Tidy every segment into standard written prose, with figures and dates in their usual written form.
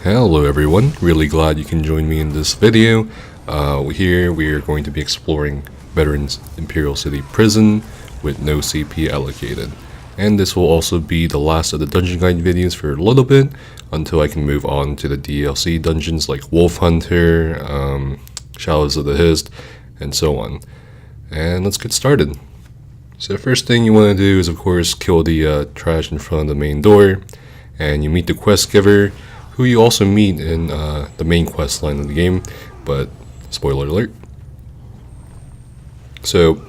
Hello everyone, really glad you can join me in this video. Here we are going to be exploring Veterans Imperial City Prison with no CP allocated. And this will also be the last of the dungeon guide videos for a little bit until I can move on to the DLC dungeons like Wolf Hunter, Shallows of the Hist, and so on. And let's get started. So the first thing you want to do is of course kill the trash in front of the main door, and you meet the quest giver, who you also meet in the main quest line of the game, but spoiler alert. So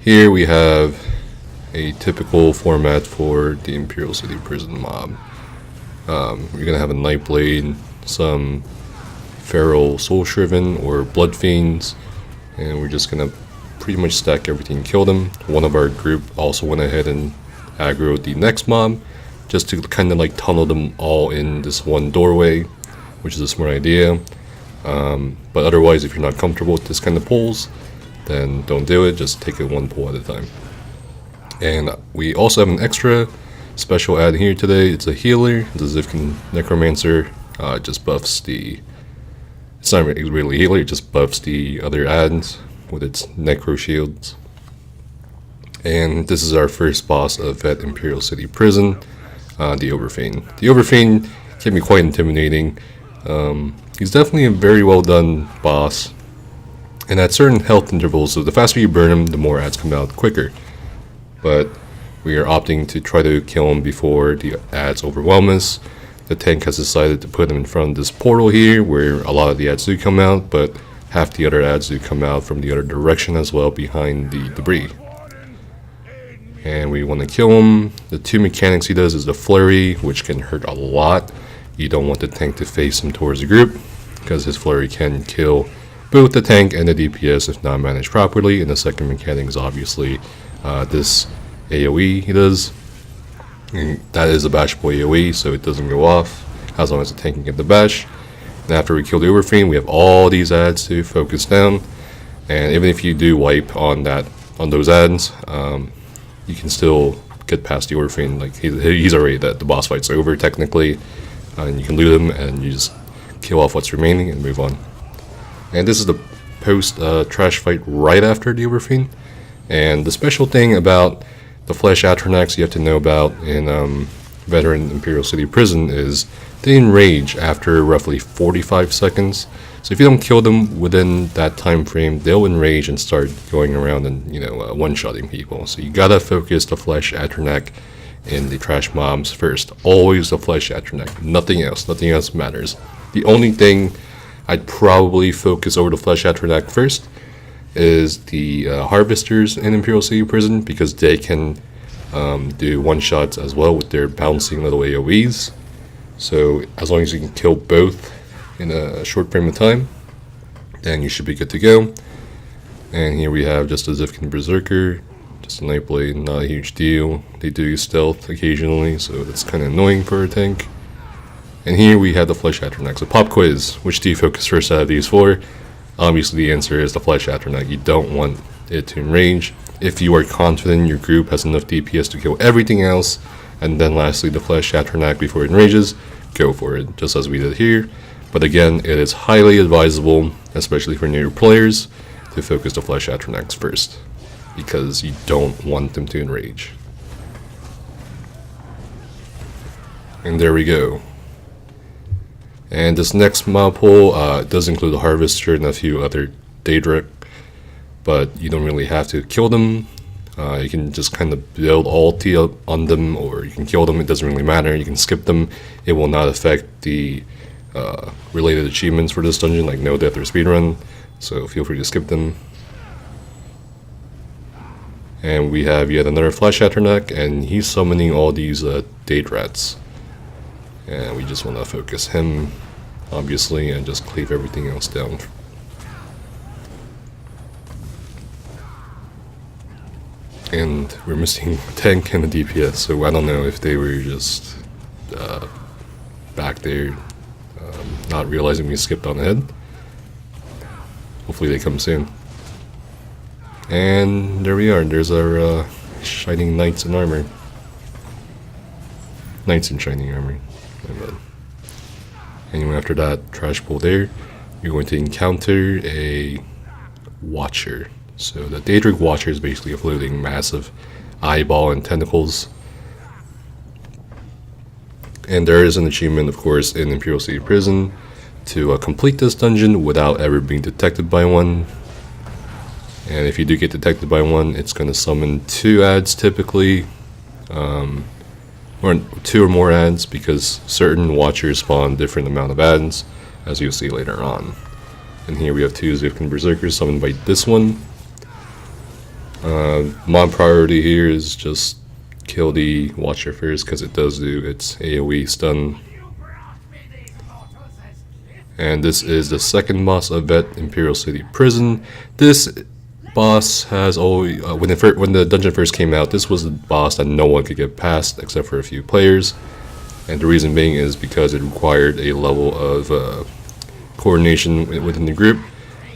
here we have a typical format for the Imperial City Prison mob. You're going to have a Nightblade, some feral soul shriven or blood fiends, and we're just going to pretty much stack everything and kill them. One of our group also went ahead and aggroed the next mob, just to kind of like tunnel them all in this one doorway, which is a smart idea. But otherwise, if you're not comfortable with this kind of pulls, then don't do it, just take it one pull at a time. And we also have an extra special ad here today. It's a healer, the Zivkin Necromancer. It just buffs the, it's not really a healer, it just buffs the other ads with its necro shields. And this is our first boss of Vet Imperial City Prison. The Overfiend. The Overfiend can be quite intimidating. He's definitely a very well done boss, and at certain health intervals, so the faster you burn him, the more ads come out quicker. But we are opting to try to kill him before the ads overwhelm us. The tank has decided to put him in front of this portal here, where a lot of the ads do come out, but half the other ads do come out from the other direction as well, behind the debris. And we want to kill him. The two mechanics he does is the flurry, which can hurt a lot. You don't want the tank to face him towards the group, because his flurry can kill both the tank and the DPS if not managed properly. And the second mechanic is obviously this AoE he does. And that is a bashable AoE, so it doesn't go off as long as the tank can get the bash. And after we kill the Overfiend, we have all these ads to focus down. And even if you do wipe on those ads, you can still get past the Overfiend. Like he's already dead. The boss fight's over technically, and you can loot him and you just kill off what's remaining and move on. And this is the post trash fight right after the Overfiend. And the special thing about the Flesh Atronach you have to know about in Veteran Imperial City Prison is they enrage after roughly 45 seconds. So if you don't kill them within that time frame, they'll enrage and start going around and, one-shotting people. So you gotta focus the Flesh Atronach in the trash mobs first. Always the Flesh Atronach, nothing else. Nothing else matters. The only thing I'd probably focus over the Flesh Atronach first is the Harvesters in Imperial City Prison, because they can do one-shots as well with their bouncing little AoEs. So as long as you can kill both in a short frame of time, then you should be good to go. And here we have just a Zivkin Berserker, just a Nightblade, not a huge deal. They do stealth occasionally, so that's kind of annoying for a tank. And here we have the Flesh Atronach. So pop quiz, which do you focus first out of these four? Obviously the answer is the Flesh Atronach. You don't want it to enrage. If you are confident your group has enough DPS to kill everything else, and then lastly the Flesh Atronach before it enrages, go for it, just as we did here. But again, it is highly advisable, especially for newer players, to focus the Flesh Atronachs first, because you don't want them to enrage. And there we go. And this next mob pool does include the Harvester and a few other Daedric, but you don't really have to kill them. You can just kind of build ulti on them, or you can kill them, it doesn't really matter. You can skip them, it will not affect the related achievements for this dungeon, like no death or speedrun, so feel free to skip them. And we have yet another Flesh Atronach, and he's summoning all these Daedrats. And we just want to focus him, obviously, and just cleave everything else down. And we're missing a tank and a DPS, so I don't know if they were just back there not realizing we skipped on ahead. Hopefully they come soon. And there we are, there's our shining knights in armor. Knights in shining armor, my bad. And after that trash pull there, you're going to encounter a Watcher. So the Daedric Watcher is basically a floating massive eyeball and tentacles. And there is an achievement, of course, in Imperial City Prison to complete this dungeon without ever being detected by one. And if you do get detected by one, it's going to summon 2 ads typically, or 2 or more ads, because certain watchers spawn different amount of ads, as you'll see later on. And here we have 2 Zivkin Berserkers summoned by this one. My priority here is just kill the Watcher first, because it does do its AoE stun. And this is the second boss of Imperial City Prison. This boss has always, when the dungeon first came out, this was the boss that no one could get past except for a few players. And the reason being is because it required a level of coordination within the group,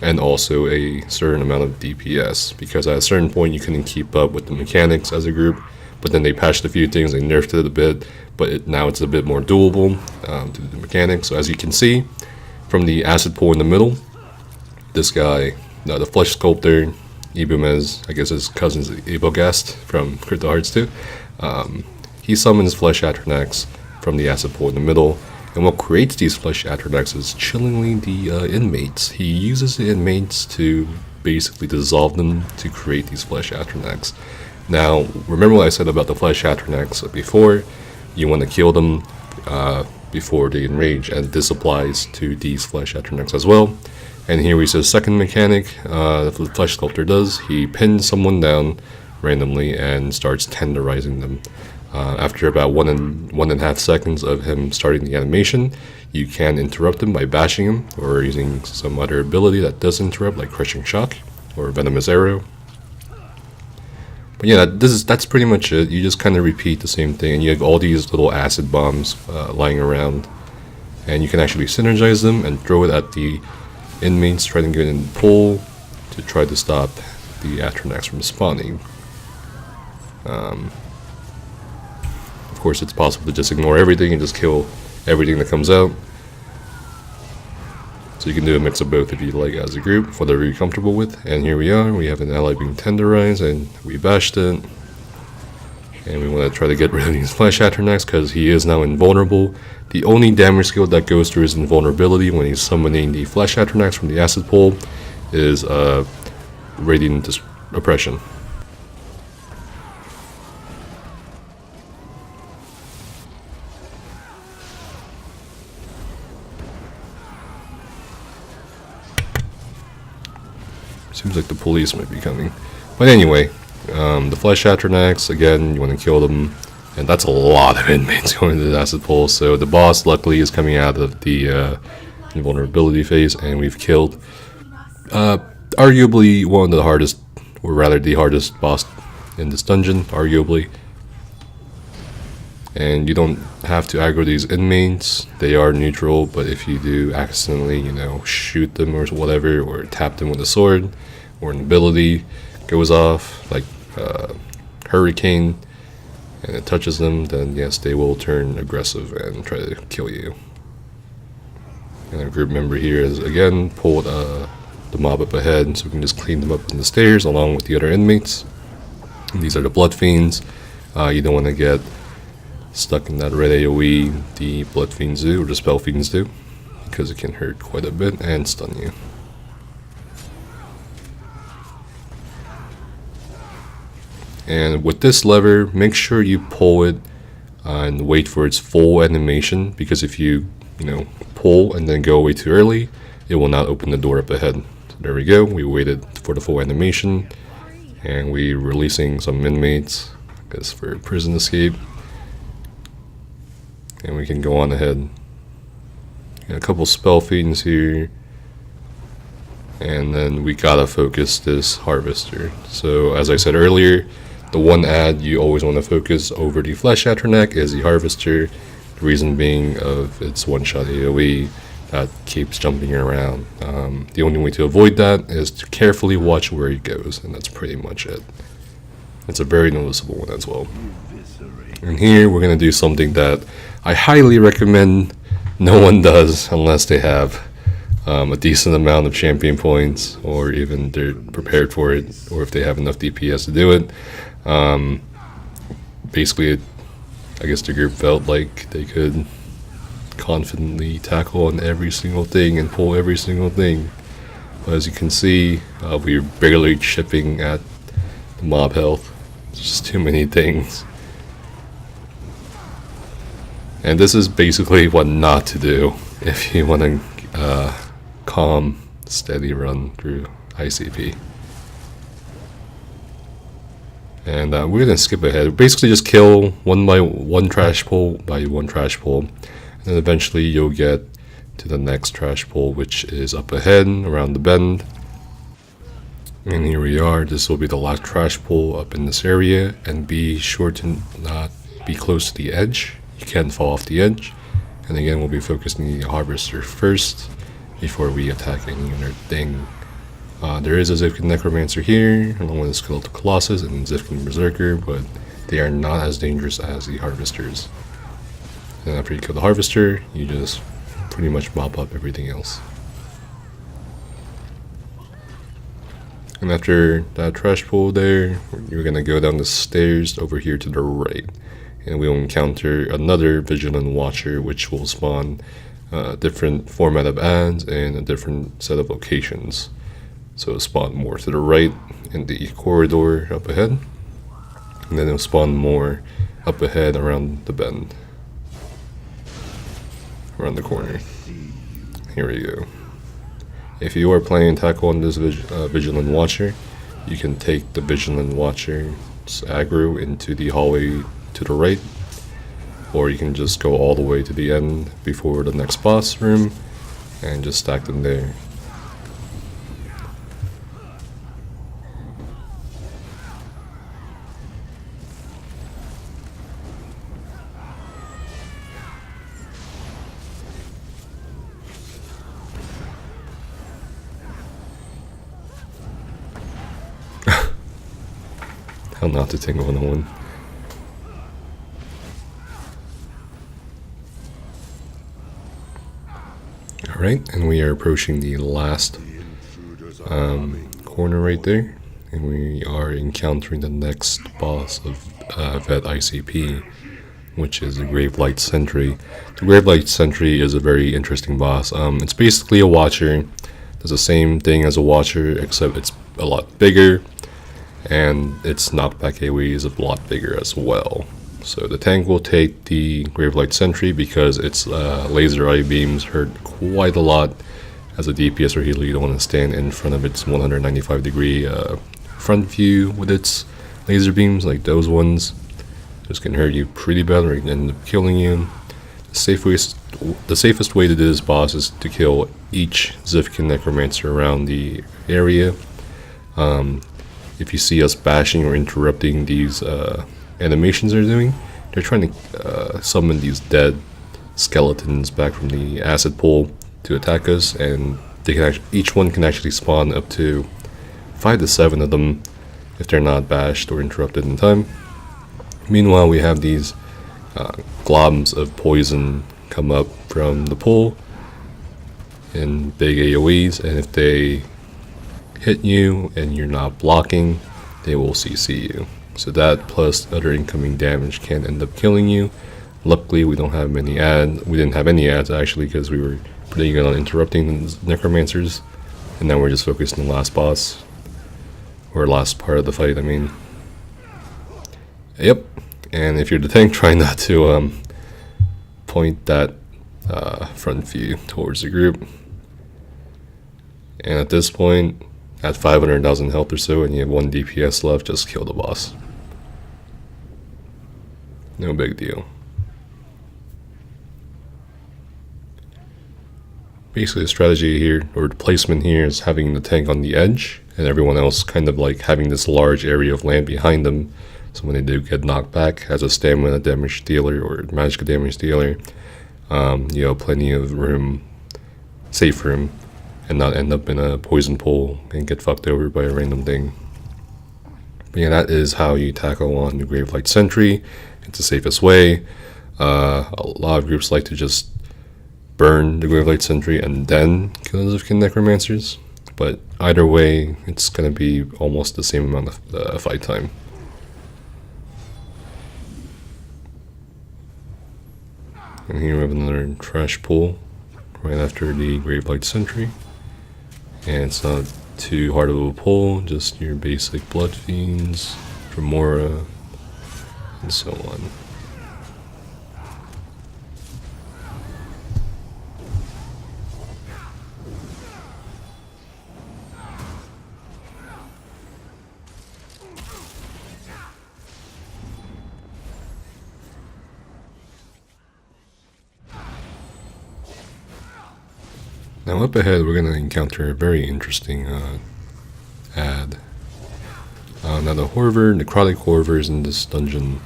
and also a certain amount of DPS, because at a certain point you couldn't keep up with the mechanics as a group. But then they patched a few things, they nerfed it a bit, but now it's a bit more doable to the mechanics. So as you can see from the acid pool in the middle, this guy, the Flesh Sculptor, Ibumez, I guess his cousin's Ibogast from Crypto Hearts 2, he summons Flesh Atronachs from the acid pool in the middle. And what creates these Flesh Atronachs is chillingly the inmates. He uses the inmates to basically dissolve them to create these Flesh Atronachs. Now, remember what I said about the Flesh Atronachs before? You want to kill them before they enrage, and this applies to these Flesh Atronachs as well. And here we see the second mechanic the Flesh Sculptor does. He pins someone down randomly and starts tenderizing them. After about 1.5 seconds of him starting the animation, you can interrupt him by bashing him, or using some other ability that does interrupt, like Crushing Shock or Venomous Arrow. But yeah, that's pretty much it. You just kind of repeat the same thing, and you have all these little acid bombs lying around, and you can actually synergize them and throw it at the inmates trying to get in the pull to try to stop the Atronachs from spawning. Of course, it's possible to just ignore everything and just kill everything that comes out. So you can do a mix of both if you like as a group, whatever you're comfortable with. And here we are, we have an ally being tenderized, and we bashed it. And we want to try to get rid of these Flesh Atronachs because he is now invulnerable. The only damage skill that goes through his invulnerability when he's summoning the Flesh Atronachs from the acid pool is Radiant Oppression. Seems like the police might be coming. But anyway, the Flesh Atronachs, again, you want to kill them. And that's a lot of inmates going to the acid pool. So the boss, luckily, is coming out of the invulnerability phase. And we've killed arguably one of the hardest, or rather the hardest boss in this dungeon, arguably. And you don't have to aggro these inmates. They are neutral, but if you do accidentally, shoot them or whatever, or tap them with a sword, or an ability goes off, like Hurricane, and it touches them, then yes, they will turn aggressive and try to kill you. And our group member here has again pulled the mob up ahead, so we can just clean them up in the stairs along with the other inmates. And these are the Blood Fiends. You don't want to get stuck in that red AoE the Blood Fiends do, or the Spell Fiends do, because it can hurt quite a bit and stun you. And with this lever, make sure you pull it and wait for its full animation, because if you, pull and then go away too early, it will not open the door up ahead. So there we go, we waited for the full animation, and we're releasing some inmates, I guess for prison escape. And we can go on ahead. Got a couple Spell Fiends here. And then we gotta focus this Harvester. So as I said earlier, the one ad you always want to focus over the Flesh Atronach is the Harvester. The reason being of its one-shot AoE that keeps jumping around. The only way to avoid that is to carefully watch where he goes, and that's pretty much it. It's a very noticeable one as well. And here we're going to do something that I highly recommend No one does unless they have a decent amount of champion points, or even they're prepared for it, or if they have enough DPS to do it. Basically, I guess the group felt like they could confidently tackle on every single thing and pull every single thing. But as you can see, we're barely chipping at the mob health. It's just too many things. And this is basically what not to do if you want to calm, steady run through ICP. And we're going to skip ahead. Basically just kill one trash pull by one trash pull. And then eventually you'll get to the next trash pull, which is up ahead around the bend. And here we are. This will be the last trash pull up in this area. And be sure to not be close to the edge. You can't fall off the edge. And again, we'll be focusing the Harvester first before we attack any other thing. There is a Zifkin Necromancer here, along with a Skeletal Colossus and Zifkin Berserker, but they are not as dangerous as the Harvesters. And after you kill the Harvester, you just pretty much mop up everything else. And after that trash pull there, you're going to go down the stairs over here to the right. And we'll encounter another Vigilant Watcher, which will spawn a different format of ads and a different set of locations. So it'll spawn more to the right in the corridor up ahead. And then it'll spawn more up ahead around the bend. Around the corner. Here we go. If you are playing tackle on this Vigilant Watcher, you can take the Vigilant Watcher's aggro into the hallway to the right, or you can just go all the way to the end before the next boss room and just stack them there. How not to tingle on one. Alright, and we are approaching the last corner right there, and we are encountering the next boss of Vet ICP, which is the Gravelight Sentry. The Gravelight Sentry is a very interesting boss. It's basically a Watcher, does the same thing as a Watcher, except it's a lot bigger, and its knockback AoE is a lot bigger as well. So the tank will take the Gravelight Sentry because its laser eye beams hurt quite a lot. As a DPS or healer, you don't want to stand in front of its 195 degree front view with its laser beams, like those ones. Those can hurt you pretty bad or end up killing you. The safest way to do this boss is to kill each Zifkin Necromancer around the area. If you see us bashing or interrupting these animations they're doing, they're trying to summon these dead skeletons back from the acid pool to attack us, and they can each one can actually spawn up to 5 to 7 of them if they're not bashed or interrupted in time. Meanwhile, we have these globs of poison come up from the pool in big AoEs, and if they hit you and you're not blocking, they will CC you. So that plus other incoming damage can end up killing you. Luckily, we don't have many ads. We didn't have any ads actually because we were pretty good on interrupting the Necromancers, and now we're just focused on the last boss, or last part of the fight. I mean, yep. And if you're the tank, try not to point that front view towards the group. And at this point, at 500,000 health or so, and you have 1 DPS left, just kill the boss. No big deal. Basically, the strategy here, or the placement here, is having the tank on the edge, and everyone else kind of like having this large area of land behind them. So when they do get knocked back as a stamina damage dealer or magic damage dealer, you have plenty of room, safe room, and not end up in a poison pool and get fucked over by a random thing. But yeah, that is how you tackle on the Gravelight Sentry. It's the safest way. A lot of groups like to just burn the Gravelight Sentry and then kill the Zifkin Necromancers. But either way, it's going to be almost the same amount of fight time. And here we have another trash pull right after the Gravelight Sentry. And it's not too hard of a pull, just your basic Blood Fiends, Remora, and so on. Now up ahead we're going to encounter a very interesting ad. Now the necrotic Horvers in this dungeon,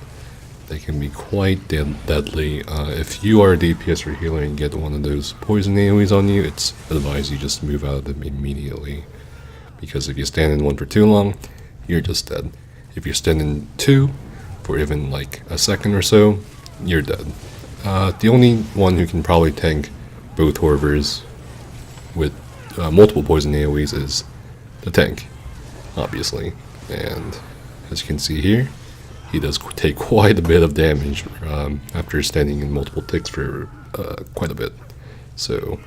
they can be quite deadly. If you are a DPS or healer and get one of those poison AoEs on you, it's advised you just move out of them immediately. Because if you stand in one for too long, you're just dead. If you stand in two for even like a second or so, you're dead. The only one who can probably tank both Horvers with multiple poison AoEs is the tank, obviously. And as you can see here, he does take quite a bit of damage after standing in multiple ticks for quite a bit. So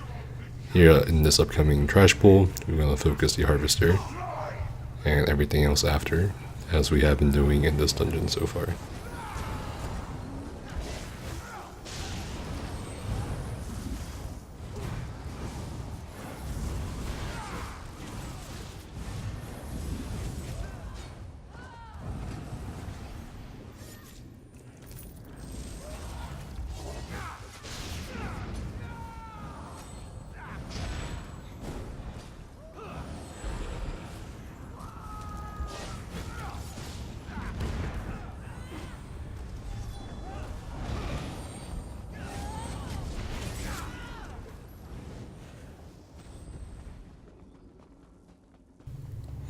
here in this upcoming trash pull, we're going to focus the Harvester and everything else after, as we have been doing in this dungeon so far.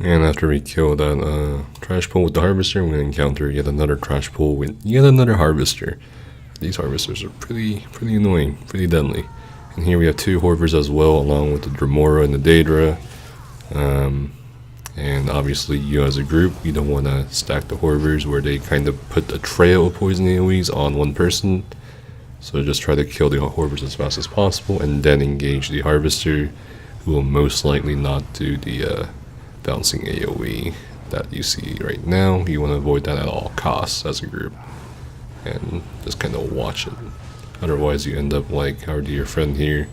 And after we kill that trash pull with the Harvester, we're going to encounter yet another trash pull with yet another Harvester. These Harvesters are pretty annoying, pretty deadly. And here we have two Horvers as well, along with the Dremora and the Daedra. And obviously, you as a group, you don't want to stack the Horvers where they kind of put a trail of poison AoEs on one person. So just try to kill the Horvers as fast as possible, and then engage the Harvester, who will most likely not do the bouncing AoE that you see right now. You want to avoid that at all costs as a group, and just kind of watch it. Otherwise, you end up like our dear friend here,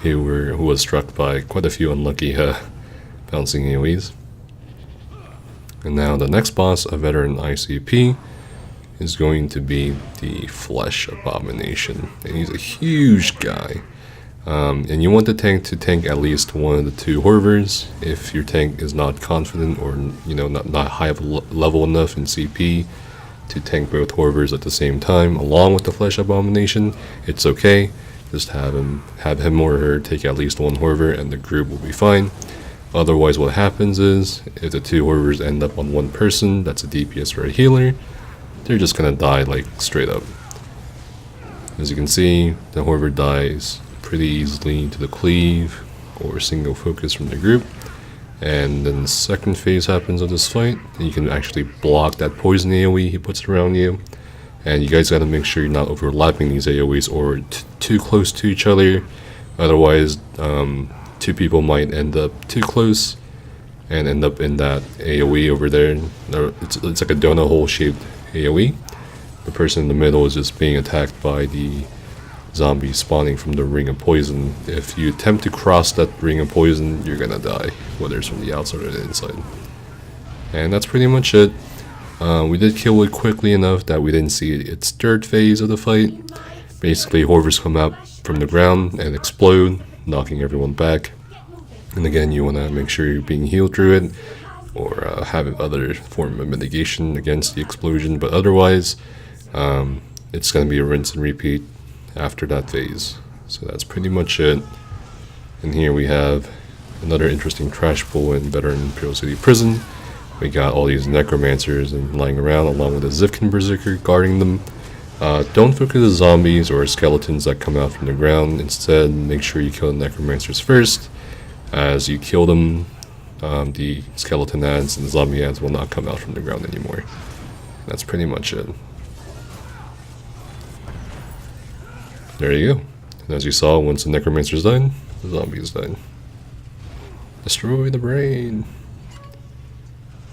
who was struck by quite a few unlucky bouncing AoEs. And now the next boss, a veteran ICP, is going to be the Flesh Abomination, and he's a huge guy. And you want the tank to tank at least one of the two Horvers. If your tank is not confident or not high of a level enough in CP to tank both Horvers at the same time along with the Flesh Abomination, it's okay. Just have him or her take at least one Horver and the group will be fine. Otherwise, what happens is, if the two Horvers end up on one person that's a DPS or a healer, they're just gonna die like straight up. As you can see, the Horver dies pretty easily to the cleave or single focus from the group, and then the second phase happens of this fight, and you can actually block that poison AoE he puts around you. And you guys gotta make sure you're not overlapping these AoEs or too close to each other. Otherwise, two people might end up too close and end up in that AoE over there. It's like a donut hole shaped AoE. The person in the middle is just being attacked by the zombies spawning from the ring of poison. If you attempt to cross that ring of poison, you're gonna die, whether it's from the outside or the inside. And that's pretty much it. We did kill it quickly enough that we didn't see its third phase of the fight. Basically, Horvers come out from the ground and explode, knocking everyone back. And again, you want to make sure you're being healed through it, or have other form of mitigation against the explosion. But otherwise, it's going to be a rinse and repeat after that phase. So that's pretty much it. And here we have another interesting trash pull in veteran Imperial City Prison. We got all these necromancers and lying around, along with a Zifkin Berserker guarding them. Don't focus on zombies or skeletons that come out from the ground. Instead, make sure you kill the necromancers first. As you kill them, the skeleton ads and the zombie ads will not come out from the ground anymore. That's pretty much it. There you go. And as you saw, once the necromancer's done, the zombie's done. Destroy the brain.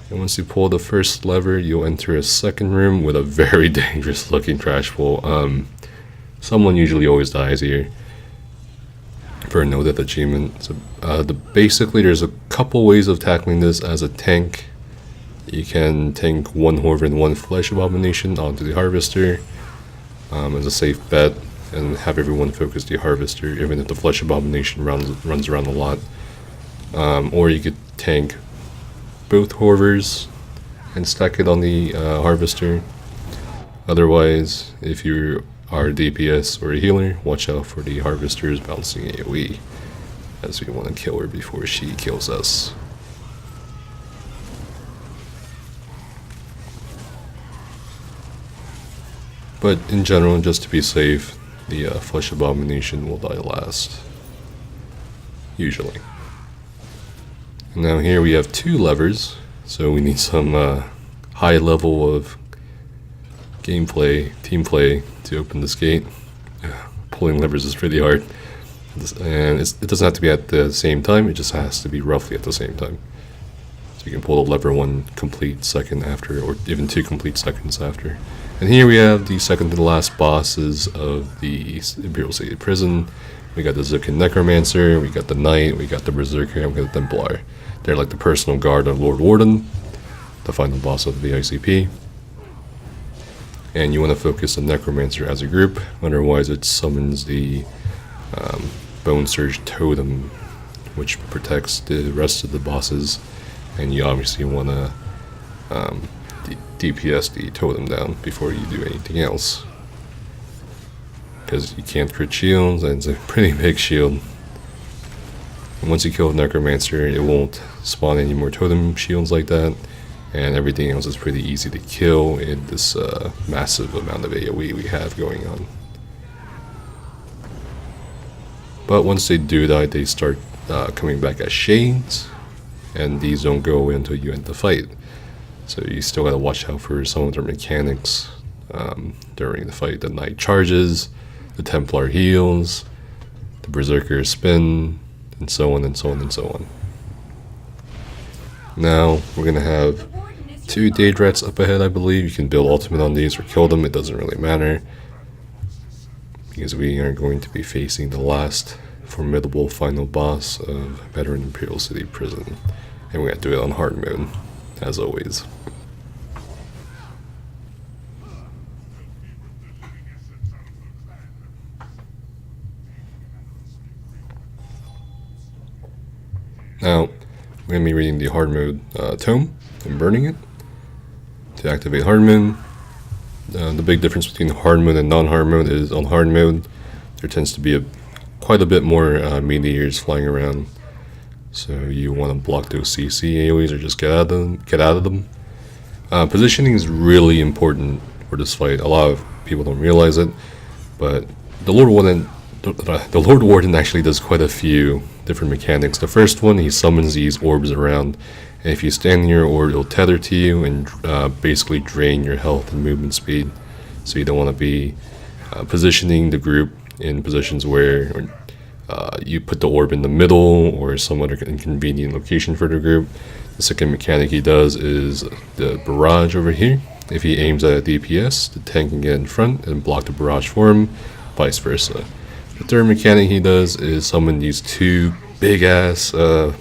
And once you pull the first lever, you'll enter a second room with a very dangerous looking trash pool. Someone usually always dies here for a no death achievement. So, basically, there's a couple ways of tackling this as a tank. You can tank one Hoarder and one Flesh Abomination onto the Harvester as a safe bet, and have everyone focus the Harvester, even if the Flesh Abomination runs around a lot. Or you could tank both Hoarders and stack it on the Harvester. Otherwise, if you are a DPS or a healer, watch out for the Harvester's bouncing AoE, as we want to kill her before she kills us. But in general, just to be safe, the Flesh Abomination will die last. Usually. And now here we have two levers, so we need some high level of gameplay, team play, to open this gate. Pulling levers is pretty hard. And it doesn't have to be at the same time, it just has to be roughly at the same time. So you can pull the lever one complete second after, or even 2 complete seconds after. And here we have the second to last bosses of the Imperial City Prison. We got the Zukin Necromancer, we got the Knight, we got the Berserker, and we got the Templar. They're like the personal guard of Lord Warden, the final boss of the ICP. And you want to focus on Necromancer as a group, otherwise it summons the Bone Surge Totem, which protects the rest of the bosses, and you obviously want to DPS the totem down before you do anything else, because you can't crit shields, and it's a pretty big shield. And once you kill Necromancer, it won't spawn any more totem shields like that, and everything else is pretty easy to kill in this massive amount of AoE we have going on. But once they do die, they start coming back as shades, and these don't go away until you end the fight. So you still gotta watch out for some of their mechanics during the fight. The Knight charges, the Templar heals, the Berserker spin, and so on and so on and so on. Now we're gonna have 2 Daedrats up ahead, I believe. You can build ultimate on these or kill them, it doesn't really matter, because we are going to be facing the last formidable final boss of Veteran Imperial City Prison. And we're gonna do it on hard mode, as always. Now, we're going to be reading the hard mode tome and burning it to activate hard mode. The big difference between hard mode and non-hard mode is on hard mode, there tends to be quite a bit more meteors flying around. So you want to block those CC AoEs or just get out of them. Positioning is really important for this fight. A lot of people don't realize it, but the Lord Warden actually does quite a few different mechanics. The first one, he summons these orbs around, and if you stand near your orb, it'll tether to you and basically drain your health and movement speed. So you don't want to be positioning the group in positions where you put the orb in the middle or some other inconvenient location for the group. The second mechanic he does is the barrage over here. If he aims at a DPS, the tank can get in front and block the barrage for him, vice versa. The third mechanic he does is summon these 2 big ass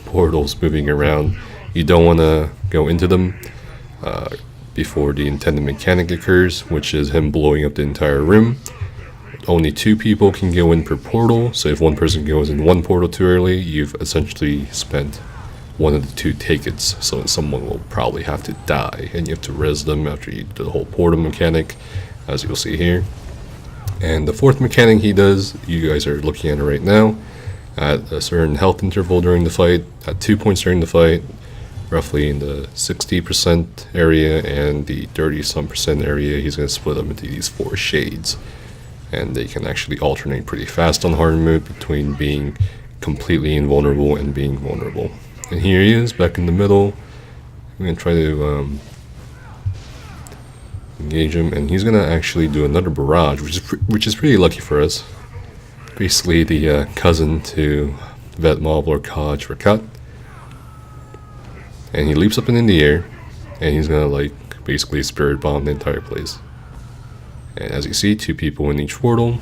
portals moving around. You don't want to go into them before the intended mechanic occurs, which is him blowing up the entire room. Only 2 people can go in per portal, so if one person goes in one portal too early, you've essentially spent one of the 2 tickets, so someone will probably have to die, and you have to res them after you do the whole portal mechanic, as you'll see here. And the fourth mechanic he does, you guys are looking at it right now, at a certain health interval during the fight, at 2 points during the fight, roughly in the 60% area, and the 30-some% area, he's going to split up into these 4 shades. And they can actually alternate pretty fast on hard mode between being completely invulnerable and being vulnerable. And here he is, back in the middle. I'm going to try to engage him, and he's going to actually do another barrage, which is pretty lucky for us. Basically the cousin to Vet Mob or Kaj Rakat. And he leaps up in the air, and he's going to like basically spirit bomb the entire place. And as you see, 2 people in each portal,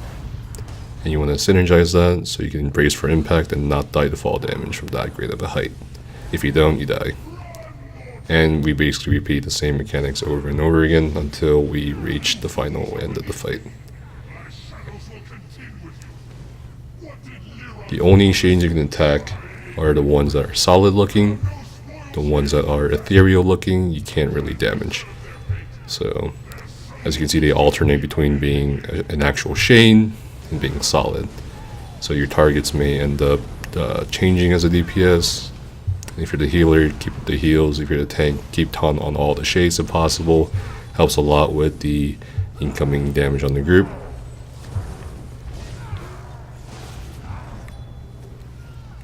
and you want to synergize that so you can brace for impact and not die to fall damage from that great of a height. If you don't, you die. And we basically repeat the same mechanics over and over again until we reach the final end of the fight. The only shades you can attack are the ones that are solid looking. The ones that are ethereal looking, you can't really damage. So, as you can see, they alternate between being an actual shade and being solid. So your targets may end up changing as a DPS. If you're the healer, keep up the heals. If you're the tank, keep taunt on all the shades if possible. Helps a lot with the incoming damage on the group.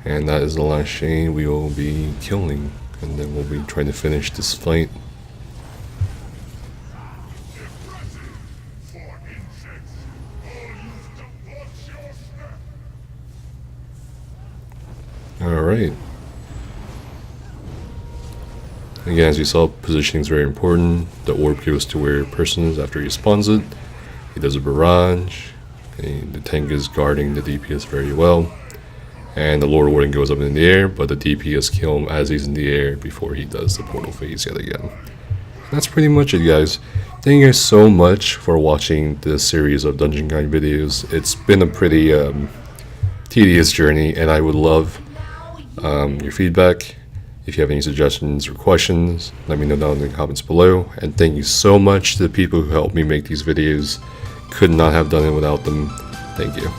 And that is the last shade we will be killing. And then we'll be trying to finish this fight. Alright. Again, as you saw, positioning is very important. The orb goes to where a person is after he spawns it. He does a barrage. And the tank is guarding the DPS very well. And the Lord Warden goes up in the air, but the DPS kill him as he's in the air before he does the portal phase yet again. That's pretty much it, guys. Thank you guys so much for watching this series of Dungeon Guide videos. It's been a pretty tedious journey, and I would love your feedback. If you have any suggestions or questions, let me know down in the comments below. And thank you so much to the people who helped me make these videos. Could not have done it without them. Thank you.